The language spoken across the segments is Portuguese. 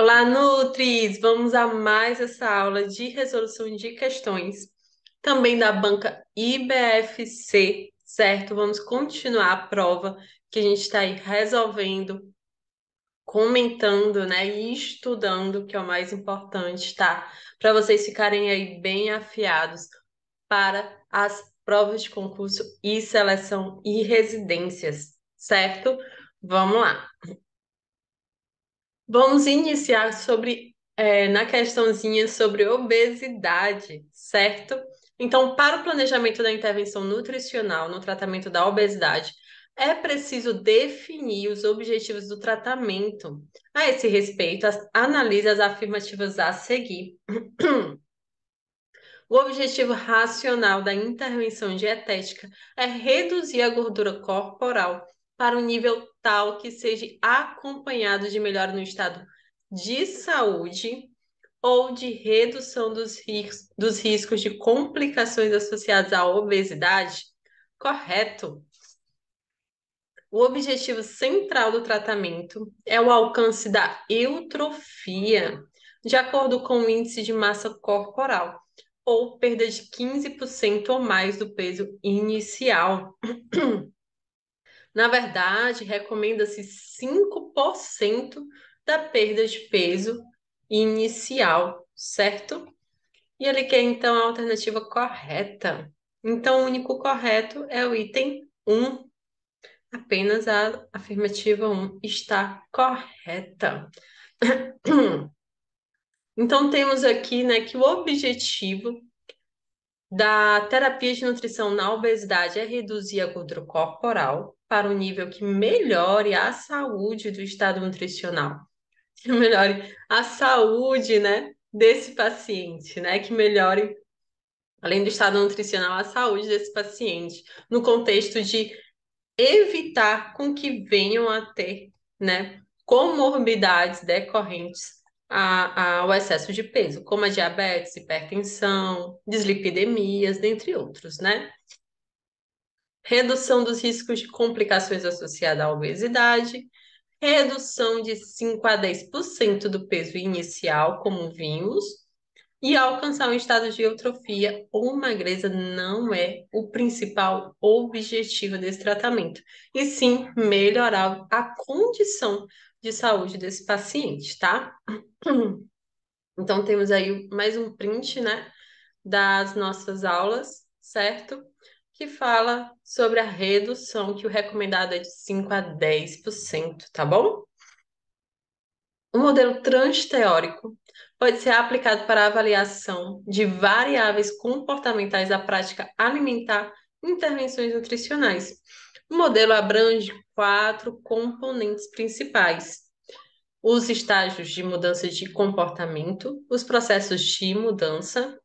Olá, Nutris! Vamos a mais essa aula de resolução de questões, também da banca IBFC, certo? Vamos continuar a prova que a gente está aí resolvendo, comentando, né, e estudando, que é o mais importante, tá? Para vocês ficarem aí bem afiados para as provas de concurso e seleção e residências, certo? Vamos lá. Vamos iniciar na questãozinha sobre obesidade, certo? Então, para o planejamento da intervenção nutricional no tratamento da obesidade, é preciso definir os objetivos do tratamento. A esse respeito, analise as afirmativas a seguir. O objetivo racional da intervenção dietética é reduzir a gordura corporal para um nível tal que seja acompanhado de melhora no estado de saúde ou de redução dos riscos de complicações associadas à obesidade? Correto. O objetivo central do tratamento é o alcance da eutrofia, de acordo com o índice de massa corporal, ou perda de 15% ou mais do peso inicial. Na verdade, recomenda-se 5% da perda de peso inicial, certo? E ele quer então a alternativa correta. Então, o único correto é o item 1. Apenas a afirmativa 1 está correta. Então, temos aqui, né, que o objetivo da terapia de nutrição na obesidade é reduzir a gordura corporal para um nível que melhore a saúde do estado nutricional, que melhore a saúde, né, desse paciente, né, que melhore, além do estado nutricional, a saúde desse paciente, no contexto de evitar com que venham a ter, né, comorbidades decorrentes ao excesso de peso, como a diabetes, hipertensão, dislipidemias, dentre outros, né? Redução dos riscos de complicações associadas à obesidade, redução de 5 a 10% do peso inicial, como vimos, e alcançar um estado de eutrofia ou magreza não é o principal objetivo desse tratamento, e sim melhorar a condição de saúde desse paciente, tá? Então temos aí mais um print, né, das nossas aulas, certo? Que fala sobre a redução, que o recomendado é de 5 a 10%, tá bom? O modelo transteórico pode ser aplicado para a avaliação de variáveis comportamentais da prática alimentar e intervenções nutricionais. O modelo abrange 4 componentes principais: os estágios de mudança de comportamento, os processos de mudança,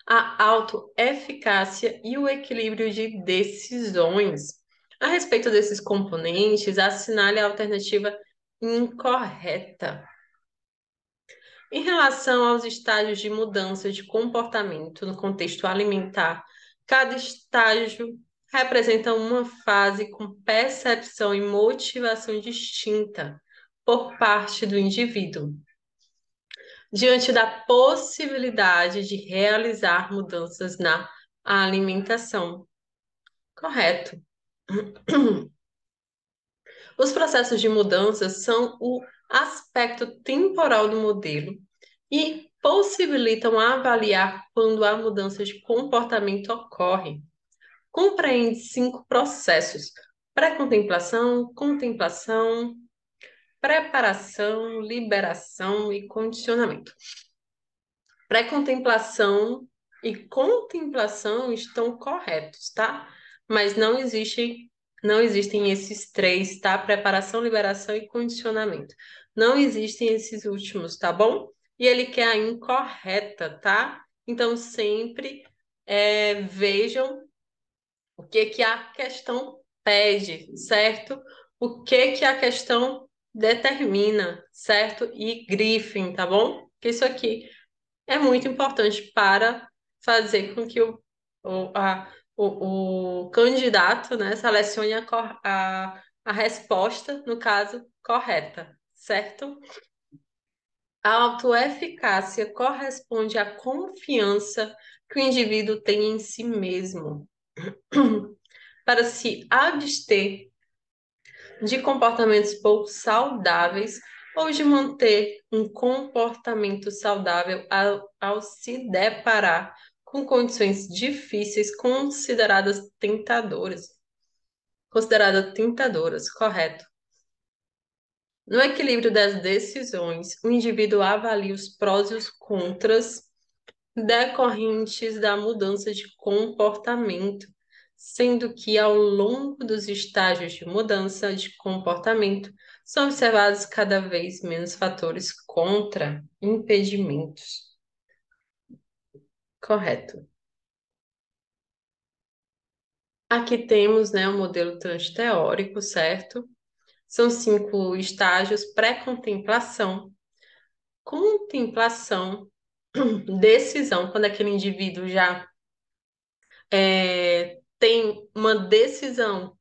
a autoeficácia e o equilíbrio de decisões. A respeito desses componentes, assinale a alternativa incorreta. Em relação aos estágios de mudança de comportamento no contexto alimentar, cada estágio representa uma fase com percepção e motivação distinta por parte do indivíduo, diante da possibilidade de realizar mudanças na alimentação. Correto. Os processos de mudança são o aspecto temporal do modelo e possibilitam avaliar quando a mudança de comportamento ocorre. Compreende 5 processos: pré-contemplação, contemplação, preparação, liberação e condicionamento. Pré-contemplação e contemplação estão corretos, tá? Mas não existem esses três, tá? Preparação, liberação e condicionamento. Não existem esses últimos, tá bom? E ele quer a incorreta, tá? Então sempre vejam o que que a questão pede, certo? O que que a questão determina, certo? E grifem, tá bom? Porque isso aqui é muito importante para fazer com que o candidato, né, selecione a resposta, no caso, correta, certo? A autoeficácia corresponde à confiança que o indivíduo tem em si mesmo para se abster de comportamentos pouco saudáveis ou de manter um comportamento saudável ao se deparar com condições difíceis consideradas tentadoras, correto? No equilíbrio das decisões, o indivíduo avalia os prós e os contras decorrentes da mudança de comportamento, sendo que ao longo dos estágios de mudança de comportamento são observados cada vez menos fatores contra impedimentos. Correto. Aqui temos, né, o modelo transteórico, certo? São 5 estágios: pré-contemplação, contemplação, decisão, quando aquele indivíduo já tem uma decisão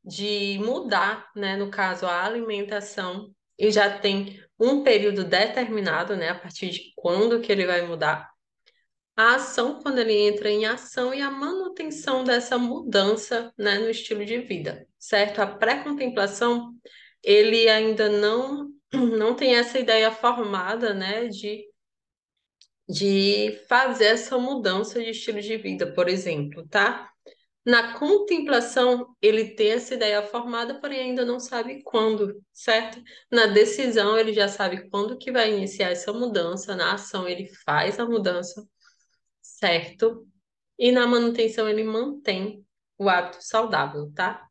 de mudar, né, no caso, a alimentação, e já tem um período determinado, né, a partir de quando que ele vai mudar. A ação, quando ele entra em ação, e a manutenção dessa mudança, né, no estilo de vida, certo? A pré-contemplação, ele ainda não tem essa ideia formada, né, de fazer essa mudança de estilo de vida, por exemplo, tá? Na contemplação, ele tem essa ideia formada, porém ainda não sabe quando, certo? Na decisão, ele já sabe quando que vai iniciar essa mudança. Na ação, ele faz a mudança, certo? E na manutenção, ele mantém o hábito saudável, tá?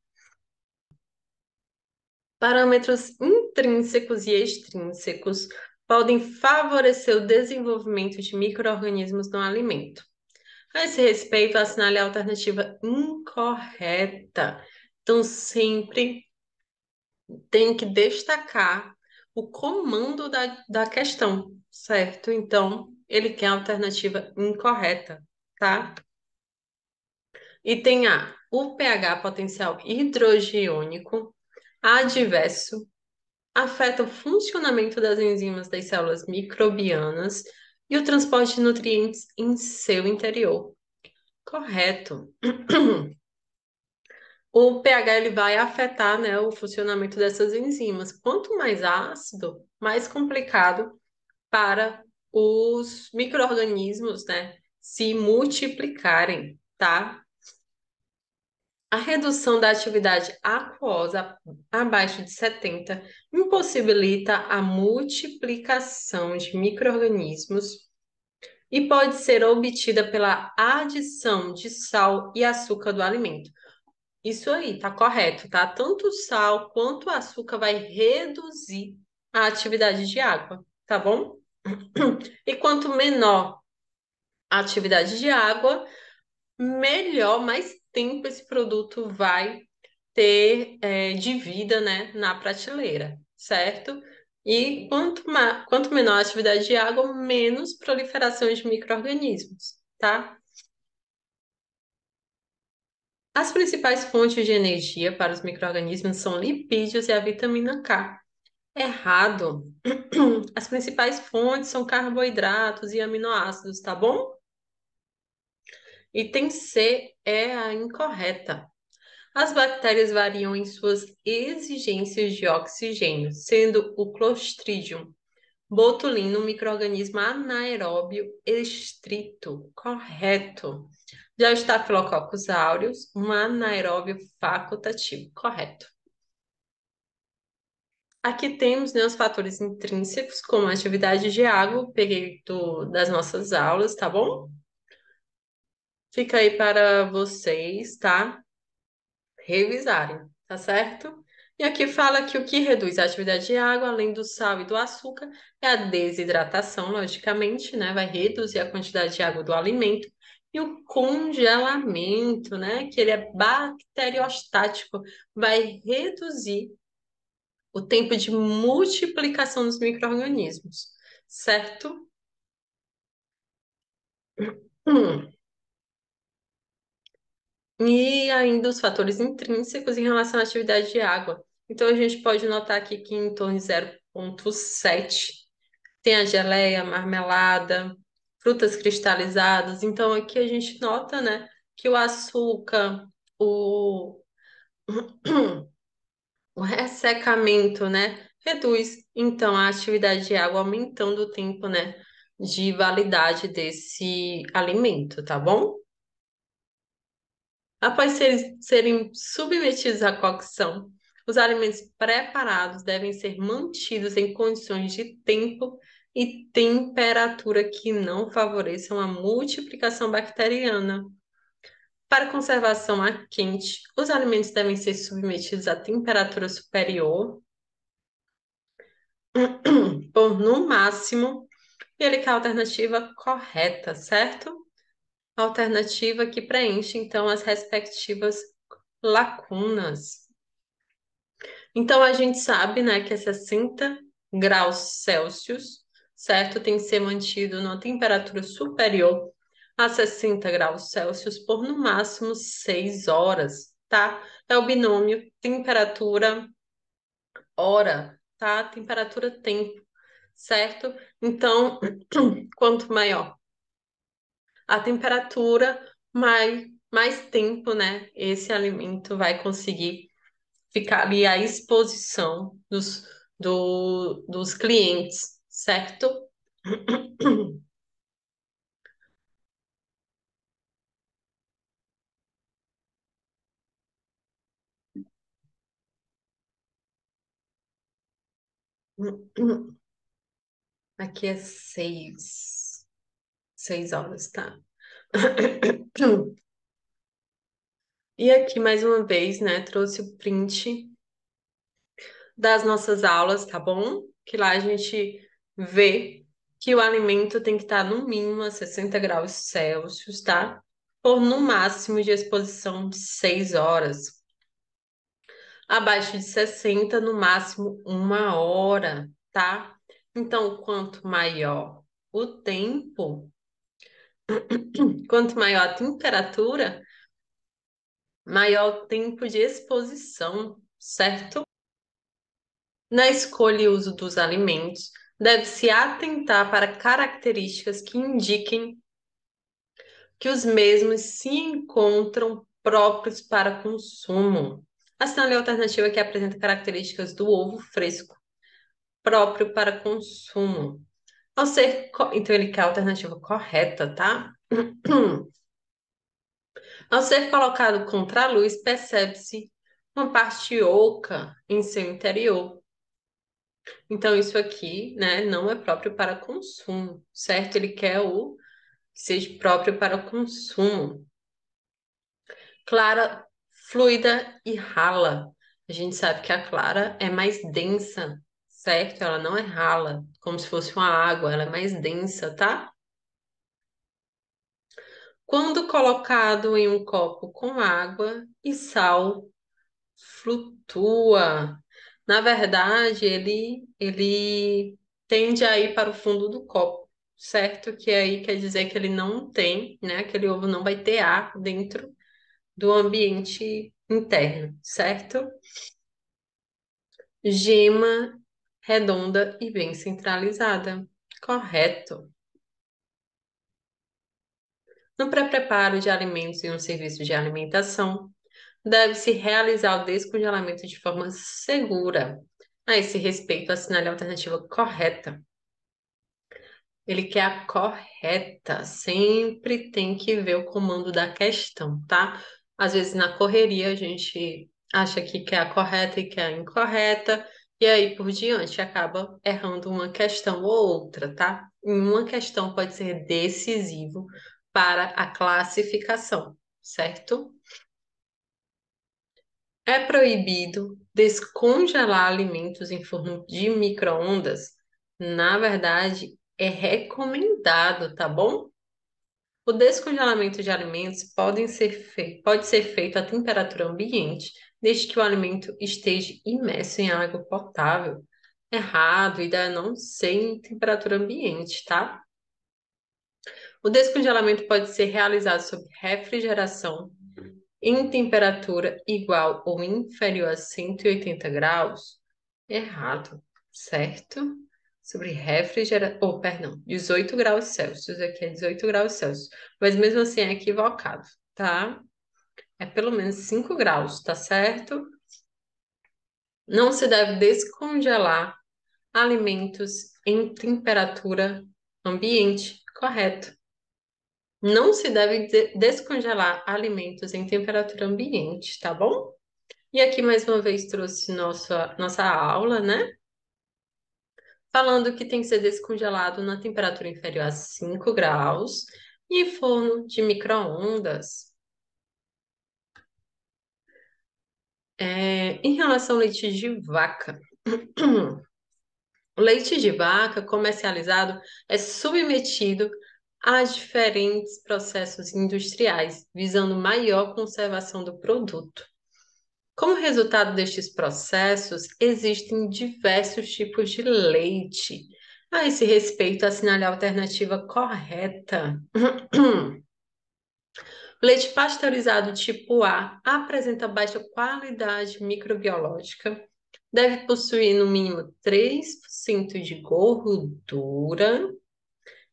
Parâmetros intrínsecos e extrínsecos podem favorecer o desenvolvimento de micro-organismos no alimento. A esse respeito, assinale a alternativa incorreta. Então, sempre tem que destacar o comando da questão, certo? Então, ele quer a alternativa incorreta, tá? E tem o pH potencial hidrogiônico adverso afeta o funcionamento das enzimas das células microbianas e o transporte de nutrientes em seu interior. Correto. O pH ele vai afetar, né, o funcionamento dessas enzimas. Quanto mais ácido, mais complicado para os micro-organismos, né, se multiplicarem, tá? A redução da atividade aquosa abaixo de 70 impossibilita a multiplicação de micro-organismos e pode ser obtida pela adição de sal e açúcar do alimento. Isso aí, tá correto, tá? Tanto o sal quanto o açúcar vai reduzir a atividade de água, tá bom? E quanto menor a atividade de água, melhor, mais tempo esse produto vai ter de vida, né, na prateleira, certo? E quanto menor a atividade de água, menos proliferação de micro-organismos, tá? As principais fontes de energia para os micro-organismos são lipídios e a vitamina K. Errado. As principais fontes são carboidratos e aminoácidos, tá bom? Item C é a incorreta. As bactérias variam em suas exigências de oxigênio, sendo o Clostridium botulinum um micro-organismo anaeróbio estrito. Correto. Já o Staphylococcus aureus, um anaeróbio facultativo. Correto. Aqui temos, né, os fatores intrínsecos, como a atividade de água, peguei das nossas aulas, tá bom? Fica aí para vocês, tá? Revisarem, tá certo? E aqui fala que o que reduz a atividade de água, além do sal e do açúcar, é a desidratação, logicamente, né? Vai reduzir a quantidade de água do alimento. E o congelamento, né? Que ele é bacteriostático, vai reduzir o tempo de multiplicação dos micro-organismos, certo? Hum. E ainda os fatores intrínsecos em relação à atividade de água. Então, a gente pode notar aqui que em torno de 0,7. Tem a geleia, marmelada, frutas cristalizadas. Então, aqui a gente nota, né, que o açúcar, o, o ressecamento, né, reduz, então, a atividade de água, aumentando o tempo, né, de validade desse alimento, tá bom? Após serem submetidos à cocção, os alimentos preparados devem ser mantidos em condições de tempo e temperatura que não favoreçam a multiplicação bacteriana. Para conservação a quente, os alimentos devem ser submetidos à temperatura superior por no máximo, e ele quer a alternativa correta, certo? Alternativa que preenche então as respectivas lacunas. Então, a gente sabe, né, que é 60 graus Celsius, certo? Tem que ser mantido numa temperatura superior a 60 graus Celsius por no máximo 6 horas, tá? É o binômio temperatura-hora, tá? Temperatura-tempo, certo? Então, quanto maior a temperatura, mais tempo, né, esse alimento vai conseguir ficar ali à exposição dos clientes, certo? Aqui é 6 horas, tá? E aqui, mais uma vez, né, trouxe o print das nossas aulas, tá bom? Que lá a gente vê que o alimento tem que estar no mínimo a 60 graus Celsius, tá? Por no máximo de exposição de 6 horas. Abaixo de 60, no máximo 1 hora, tá? Então, quanto maior a temperatura, maior o tempo de exposição, certo? Na escolha e uso dos alimentos, deve-se atentar para características que indiquem que os mesmos se encontram próprios para consumo. Assinale a alternativa que apresenta características do ovo fresco próprio para consumo. Então, ele quer a alternativa correta, tá? Ao ser colocado contra a luz, percebe-se uma parte oca em seu interior. Então, isso aqui, né, não é próprio para consumo, certo? Ele quer o que seja próprio para consumo. Clara, fluida e rala. A gente sabe que a clara é mais densa, certo? Ela não é rala, como se fosse uma água, ela é mais densa, tá? Quando colocado em um copo com água e sal, flutua. Na verdade, ele tende a ir para o fundo do copo, certo? Que aí quer dizer que ele não tem, né? Aquele ovo não vai ter ar dentro do ambiente interno, certo? Gema redonda e bem centralizada. Correto. No pré-preparo de alimentos em um serviço de alimentação, deve-se realizar o descongelamento de forma segura. A esse respeito, assinale a alternativa correta. Ele quer a correta. Sempre tem que ver o comando da questão, tá? Às vezes na correria a gente acha que quer a correta e quer a incorreta, e aí por diante acaba errando uma questão ou outra, tá? E uma questão pode ser decisivo para a classificação, certo? É proibido descongelar alimentos em forno de micro-ondas? Na verdade, é recomendado, tá bom? O descongelamento de alimentos pode ser feito a temperatura ambiente, desde que o alimento esteja imerso em água potável. Errado, ideia é não ser em temperatura ambiente, tá? O descongelamento pode ser realizado sob refrigeração em temperatura igual ou inferior a 180 graus? Errado. certo? Sobre refrigeração, oh, perdão, 18 graus Celsius, aqui é 18 graus Celsius, mas mesmo assim é equivocado, tá? É pelo menos 5 graus, tá certo? Não se deve descongelar alimentos em temperatura ambiente, correto? Não se deve descongelar alimentos em temperatura ambiente, tá bom? E aqui mais uma vez trouxe nossa aula, né? Falando que tem que ser descongelado na temperatura inferior a 5 graus e forno de micro-ondas. Em relação ao leite de vaca, o leite de vaca comercializado é submetido a diferentes processos industriais, visando maior conservação do produto. Como resultado destes processos, existem diversos tipos de leite. A esse respeito, assinale a alternativa correta. O leite pasteurizado tipo A apresenta baixa qualidade microbiológica, deve possuir no mínimo 3% de gordura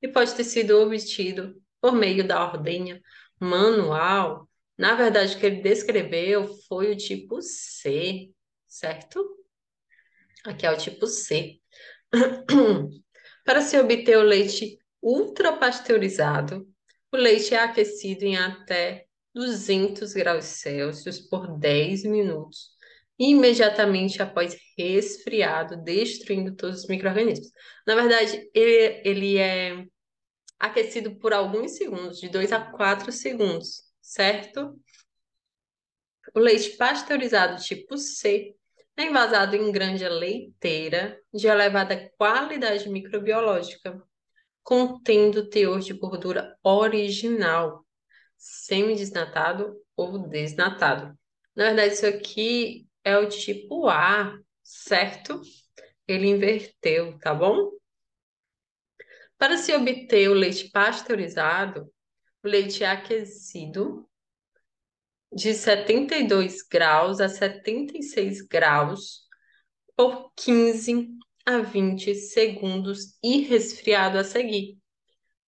e pode ter sido obtido por meio da ordenha manual. Na verdade, o que ele descreveu foi o tipo C, certo? Aqui é o tipo C. Para se obter o leite ultrapasteurizado, o leite é aquecido em até 200 graus Celsius por 10 minutos, imediatamente após resfriado, destruindo todos os micro-organismos. Na verdade, ele é aquecido por alguns segundos, de 2 a 4 segundos, certo? O leite pasteurizado tipo C é envasado em grande leiteira de elevada qualidade microbiológica, contendo teor de gordura original, semidesnatado ou desnatado. Na verdade, isso aqui é o tipo A, certo? Ele inverteu, tá bom? Para se obter o leite pasteurizado, o leite é aquecido de 72 graus a 76 graus por 15 a 20 segundos e resfriado a seguir.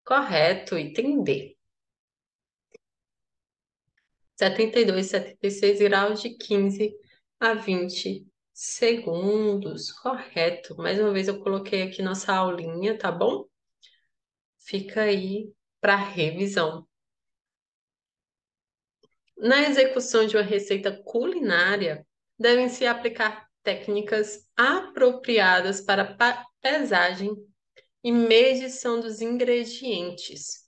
Correto, item D. 72, 76 graus de 15 a 20 segundos. Correto. Mais uma vez eu coloquei aqui nossa aulinha, tá bom? Fica aí para revisão. Na execução de uma receita culinária, devem se aplicar técnicas apropriadas para pesagem e medição dos ingredientes.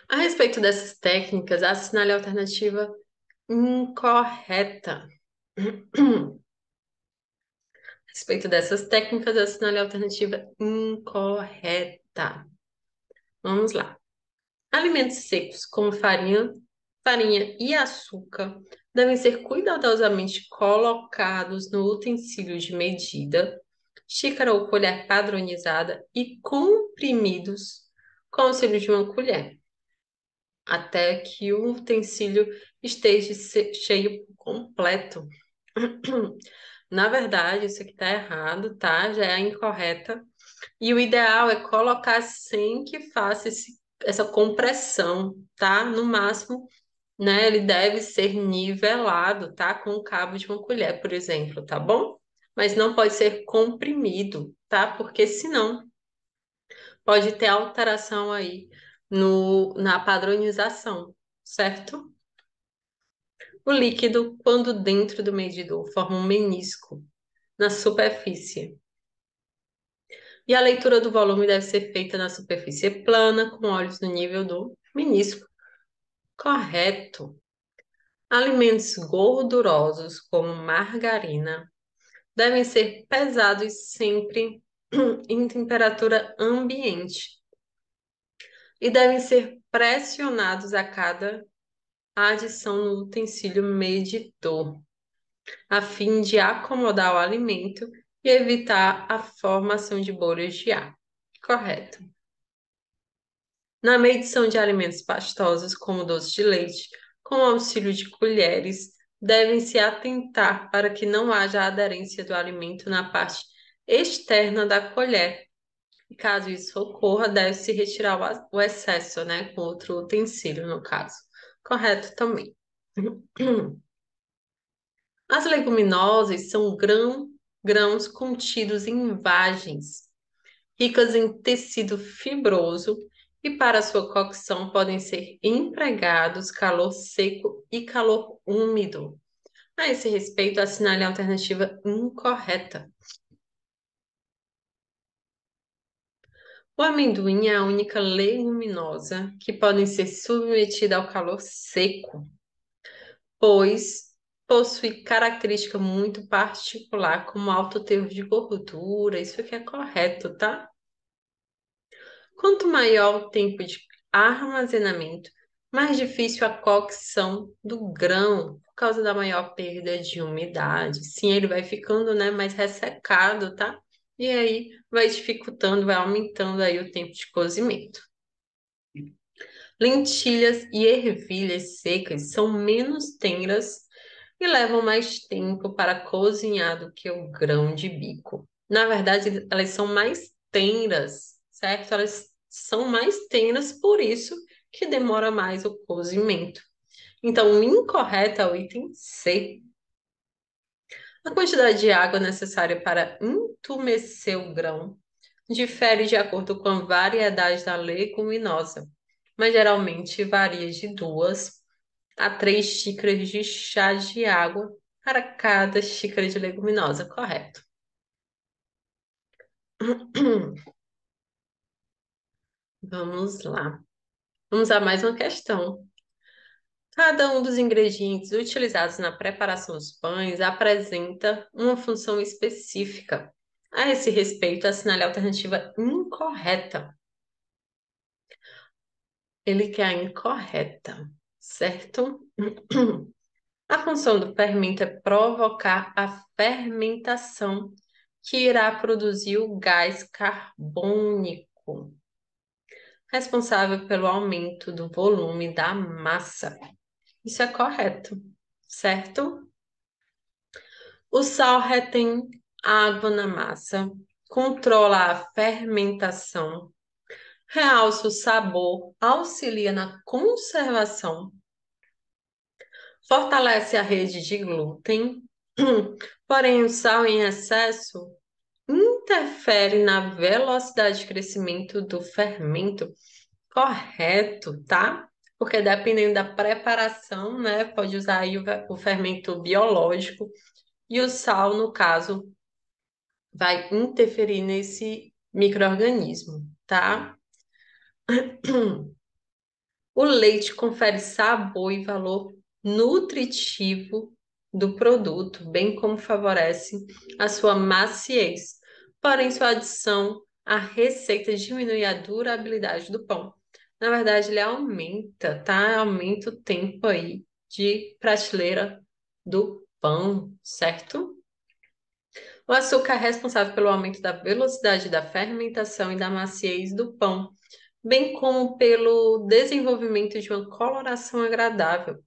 A respeito dessas técnicas, assinale a alternativa incorreta. A respeito dessas técnicas, assinale a alternativa incorreta. Vamos lá. Alimentos secos, como farinha e açúcar, devem ser cuidadosamente colocados no utensílio de medida, xícara ou colher padronizada e comprimidos com o auxílio de uma colher, até que o utensílio esteja cheio por completo. Na verdade, isso aqui está errado, tá? Já é a incorreta. E o ideal é colocar sem que faça essa compressão, tá? No máximo, né? Ele deve ser nivelado, tá? Com o cabo de uma colher, por exemplo, tá bom? Mas não pode ser comprimido, tá? Porque senão pode ter alteração aí na padronização, certo? O líquido, quando dentro do medidor, forma um menisco na superfície. E a leitura do volume deve ser feita na superfície plana, com olhos no nível do menisco. Correto. Alimentos gordurosos, como margarina, devem ser pesados sempre em temperatura ambiente e devem ser pressionados a cada adição no utensílio medidor, a fim de acomodar o alimento e evitar a formação de bolhas de ar. Correto. Na medição de alimentos pastosos, como doce de leite, com o auxílio de colheres, devem-se atentar para que não haja aderência do alimento na parte externa da colher. E caso isso ocorra, deve-se retirar o excesso, né, com outro utensílio, no caso. Correto também. As leguminosas são grãos contidos em vagens, ricas em tecido fibroso, e para sua cocção podem ser empregados calor seco e calor úmido. A esse respeito, assinale a alternativa incorreta. O amendoim é a única leguminosa que pode ser submetida ao calor seco, pois possui característica muito particular, como alto teor de gordura. Isso aqui é correto, tá? Quanto maior o tempo de armazenamento, mais difícil a cocção do grão, por causa da maior perda de umidade. Sim, ele vai ficando, né, mais ressecado, tá? E aí vai dificultando, vai aumentando aí o tempo de cozimento. Lentilhas e ervilhas secas são menos tenras e levam mais tempo para cozinhar do que o grão de bico. Na verdade, elas são mais tenras, certo? Elas são mais tenras, por isso que demora mais o cozimento. Então, o incorreto é o item C. A quantidade de água necessária para entumescer o grão difere de acordo com a variedade da leguminosa, mas geralmente varia de 2 a 3 xícaras de chá de água para cada xícara de leguminosa, correto? Vamos lá. Vamos a mais uma questão. Cada um dos ingredientes utilizados na preparação dos pães apresenta uma função específica. A esse respeito, assinale a alternativa incorreta. Ele quer a incorreta, certo? A função do fermento é provocar a fermentação, que irá produzir o gás carbônico, responsável pelo aumento do volume da massa. Isso é correto, certo? O sal retém água na massa, controla a fermentação, realça o sabor, auxilia na conservação, fortalece a rede de glúten. Porém, o sal em excesso interfere na velocidade de crescimento do fermento. Correto, tá? Porque dependendo da preparação, né, pode usar aí o fermento biológico e o sal, no caso, vai interferir nesse micro-organismo, tá? O leite confere sabor e valor nutritivo do produto, bem como favorece a sua maciez. Porém, sua adição à receita diminui a durabilidade do pão. Na verdade, ele aumenta, tá? Aumenta o tempo aí de prateleira do pão, certo? O açúcar é responsável pelo aumento da velocidade da fermentação e da maciez do pão, bem como pelo desenvolvimento de uma coloração agradável.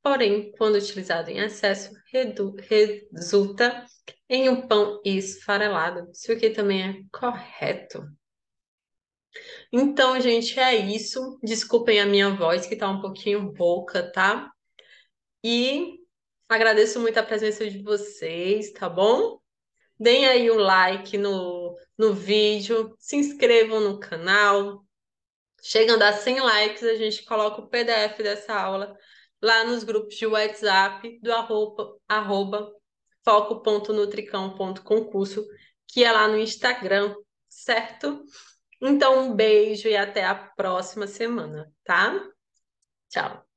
Porém, quando utilizado em excesso, resulta em um pão esfarelado. Isso aqui também é correto. Então, gente, é isso. Desculpem a minha voz, que tá um pouquinho rouca, tá? E agradeço muito a presença de vocês, tá bom? Deem aí um like no vídeo, se inscrevam no canal. Chegando a 100 likes, a gente coloca o PDF dessa aula lá nos grupos de WhatsApp do arroba foco.nutricão.concurso, que é lá no Instagram, certo? Então, um beijo e até a próxima semana, tá? Tchau!